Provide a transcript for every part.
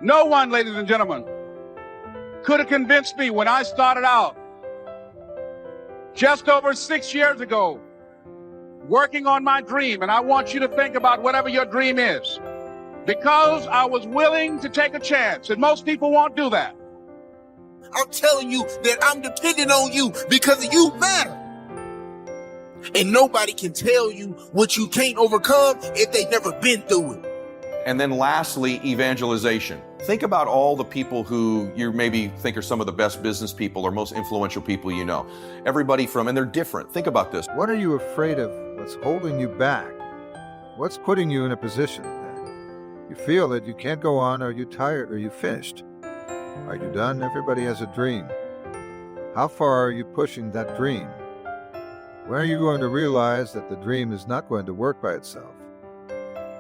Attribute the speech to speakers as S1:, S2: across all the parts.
S1: No one, ladies and gentlemen, could have convinced me when I started out just over 6 years ago, working on my dream. And I want you to think about whatever your dream is, because I was willing to take a chance, and most people won't do that.
S2: I'm telling you that I'm dependent on you because you matter. And nobody can tell you what you can't overcome if they've never been through it.
S3: And then lastly, evangelization. Think about all the people who you maybe think are some of the best business people or most influential people you know. Everybody from, and they're different. Think about this.
S4: What are you afraid of? What's holding you back? What's putting you in a position that you feel that you can't go on? Are you tired? Are you finished? Are you done? Everybody has a dream. How far are you pushing that dream? When are you going to realize that the dream is not going to work by itself?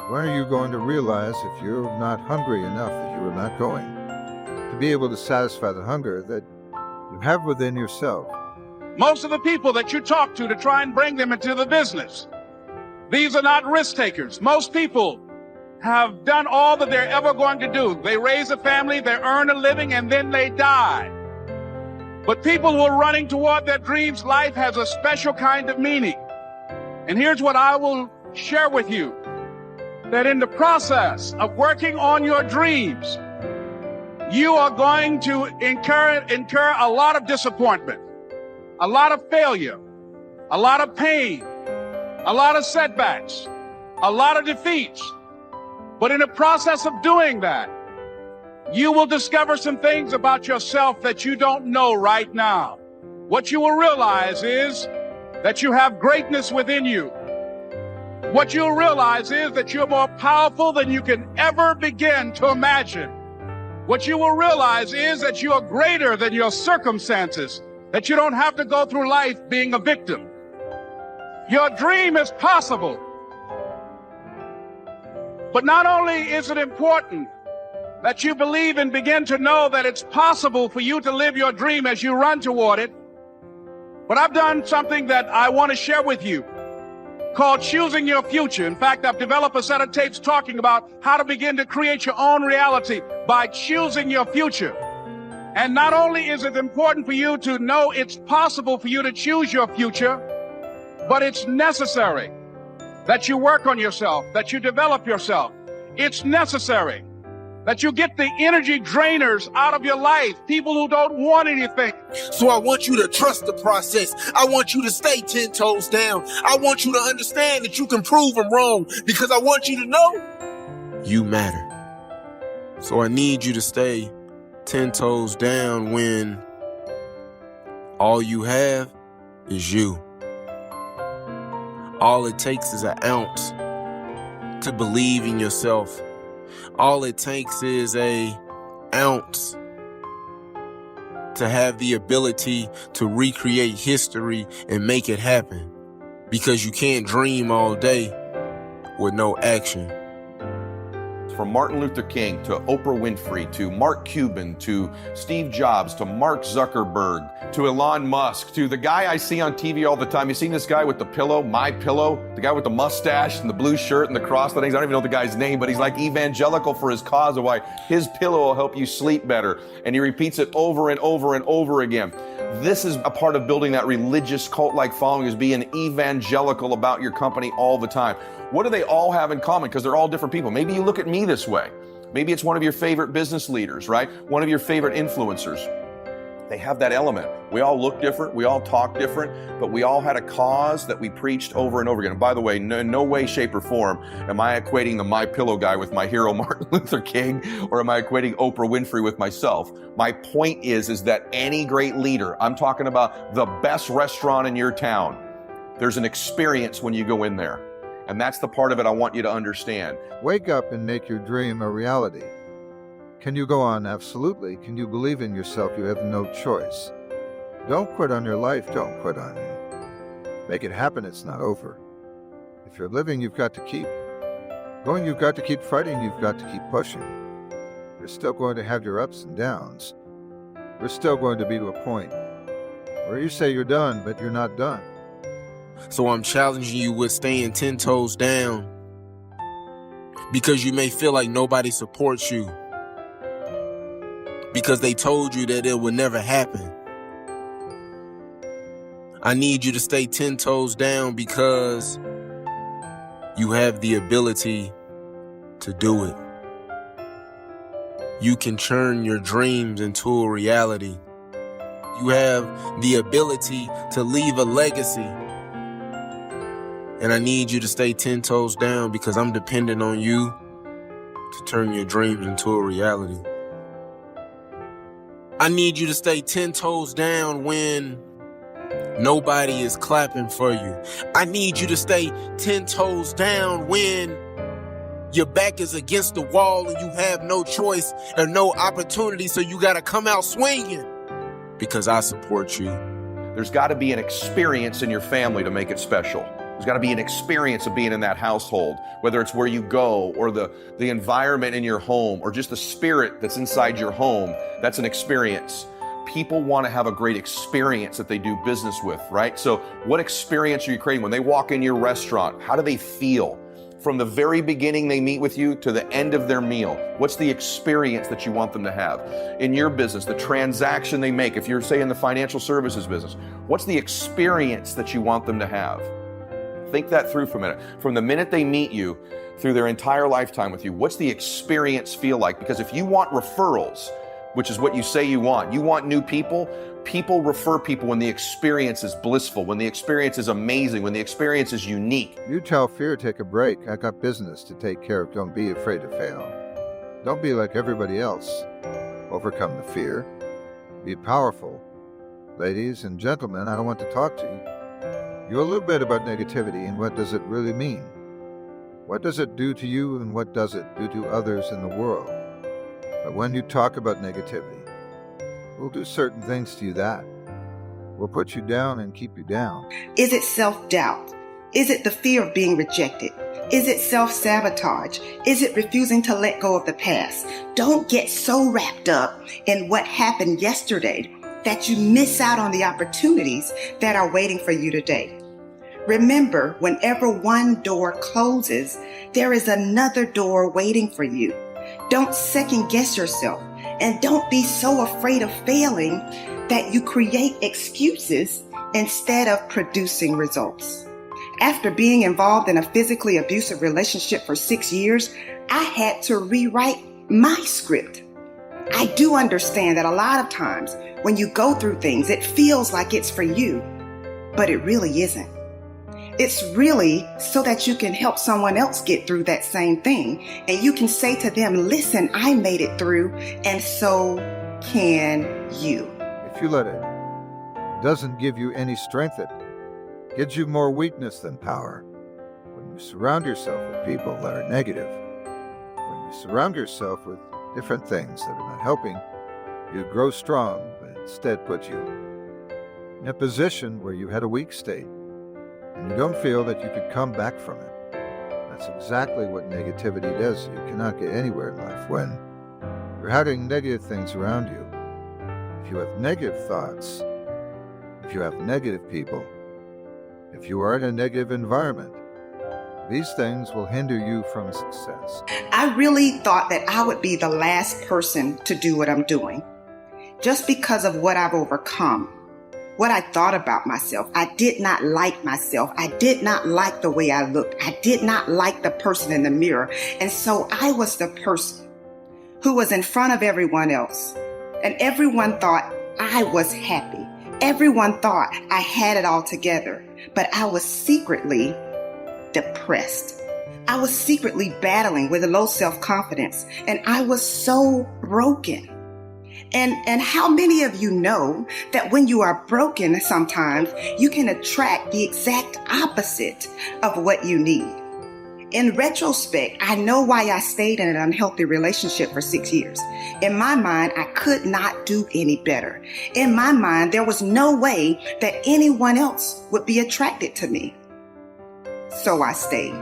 S4: When are you going to realize if you're not hungry enough that you are not going to be able to satisfy the hunger that you have within yourself?
S1: Most of the people that you talk to try and bring them into the business, these are not risk takers. Most people have done all that they're ever going to do. They raise a family, they earn a living, and then they die. But people who are running toward their dreams, life has a special kind of meaning. And here's what I will share with you. That in the process of working on your dreams, you are going to incur a lot of disappointment, a lot of failure, a lot of pain, a lot of setbacks, a lot of defeats. But in the process of doing that, you will discover some things about yourself that you don't know right now. What you will realize is that you have greatness within you. What you'll realize is that you're more powerful than you can ever begin to imagine. What you will realize is that you are greater than your circumstances, that you don't have to go through life being a victim. Your dream is possible. But not only is it important that you believe and begin to know that it's possible for you to live your dream as you run toward it, but I've done something that I want to share with you called Choosing Your Future. In fact, I've developed a set of tapes talking about how to begin to create your own reality by choosing your future. And not only is it important for you to know it's possible for you to choose your future, but it's necessary that you work on yourself, that you develop yourself. It's necessary that you get the energy drainers out of your life, people who don't want anything.
S2: So I want you to trust the process. I want you to stay 10 toes down. I want you to understand that you can prove them wrong, because I want you to know you matter. So I need you to stay 10 toes down when all you have is you. All it takes is an ounce to believe in yourself. All it takes is an ounce to have the ability to recreate history and make it happen. Because you can't dream all day with no action.
S3: From Martin Luther King to Oprah Winfrey to Mark Cuban to Steve Jobs to Mark Zuckerberg to Elon Musk to the guy I see on TV all the time. You seen this guy with the pillow, my pillow, the guy with the mustache and the blue shirt and the cross things. I don't even know the guy's name, but he's like evangelical for his cause of why his pillow will help you sleep better. And he repeats it over and over and over again. This is a part of building that religious cult-like following, is being evangelical about your company all the time. What do they all have in common? Because they're all different people. Maybe you look at me this way. Maybe it's one of your favorite business leaders, right? One of your favorite influencers. They have that element. We all look different. We all talk different, but we all had a cause that we preached over and over again. And by the way, no way, shape, or form am I equating the My Pillow guy with my hero Martin Luther King, or am I equating Oprah Winfrey with myself? My point is that any great leader, I'm talking about the best restaurant in your town, there's an experience when you go in there. And that's the part of it I want you to understand.
S4: Wake up and make your dream a reality. Can you go on? Absolutely. Can you believe in yourself? You have no choice. Don't quit on your life. Don't quit on you. Make it happen. It's not over. If you're living, you've got to keep going. You've got to keep fighting. You've got to keep pushing. You're still going to have your ups and downs. We're still going to be to a point where you say you're done, but you're not done.
S2: So I'm challenging you with staying 10 toes down, because you may feel like nobody supports you. because they told you that it would never happen. I need you to stay 10 toes down because you have the ability to do it. You can turn your dreams into a reality. You have the ability to leave a legacy. And I need you to stay 10 toes down because I'm dependent on you to turn your dreams into a reality. I need you to stay 10 toes down when nobody is clapping for you. I need you to stay 10 toes down when your back is against the wall and you have no choice or no opportunity, so you got to come out swinging because I support you.
S3: There's got to be an experience in your family to make it special. There's got to be an experience of being in that household, whether it's where you go or the environment in your home or just the spirit that's inside your home. That's an experience. People want to have a great experience that they do business with, right? So what experience are you creating? When they walk in your restaurant, how do they feel? From the very beginning they meet with you to the end of their meal, what's the experience that you want them to have? In your business, the transaction they make, if you're, say, in the financial services business, what's the experience that you want them to have? Think that through for a minute. From the minute they meet you through their entire lifetime with you, what's the experience feel like? Because if you want referrals, which is what you say you want new people, people refer people when the experience is blissful, when the experience is amazing, when the experience is unique.
S4: You tell fear, take a break. I got business to take care of. Don't be afraid to fail. Don't be like everybody else. Overcome the fear. Be powerful. Ladies and gentlemen, I don't want to talk to you. You're a little bit about negativity and what does it really mean? What does it do to you and what does it do to others in the world? But when you talk about negativity, we'll do certain things to you that will put you down and keep you down.
S5: Is it self-doubt? Is it the fear of being rejected? Is it self-sabotage? Is it refusing to let go of the past? Don't get so wrapped up in what happened yesterday that you miss out on the opportunities that are waiting for you today. Remember, whenever one door closes, there is another door waiting for you. Don't second guess yourself and don't be so afraid of failing that you create excuses instead of producing results. After being involved in a physically abusive relationship for 6 years, I had to rewrite my script. I do understand that a lot of times when you go through things, it feels like it's for you, but it really isn't. It's really so that you can help someone else get through that same thing. And you can say to them, listen, I made it through, and so can you.
S4: If you let it, it doesn't give you any strength. It gives you more weakness than power. When you surround yourself with people that are negative, when you surround yourself with different things that are not helping, you grow strong, but instead put you in a position where you had a weak state. And you don't feel that you could come back from it. That's exactly what negativity does. You cannot get anywhere in life when you're having negative things around you. If you have negative thoughts, if you have negative people, if you are in a negative environment, these things will hinder you from success.
S5: I really thought that I would be the last person to do what I'm doing, just because of what I've overcome. What I thought about myself. I did not like myself. I did not like the way I looked. I did not like the person in the mirror. And so I was the person who was in front of everyone else. And everyone thought I was happy. Everyone thought I had it all together. But I was secretly depressed. I was secretly battling with low self-confidence. And I was so broken. And how many of you know that when you are broken sometimes, you can attract the exact opposite of what you need? In retrospect, I know why I stayed in an unhealthy relationship for 6 years. In my mind, I could not do any better. In my mind, there was no way that anyone else would be attracted to me. So I stayed.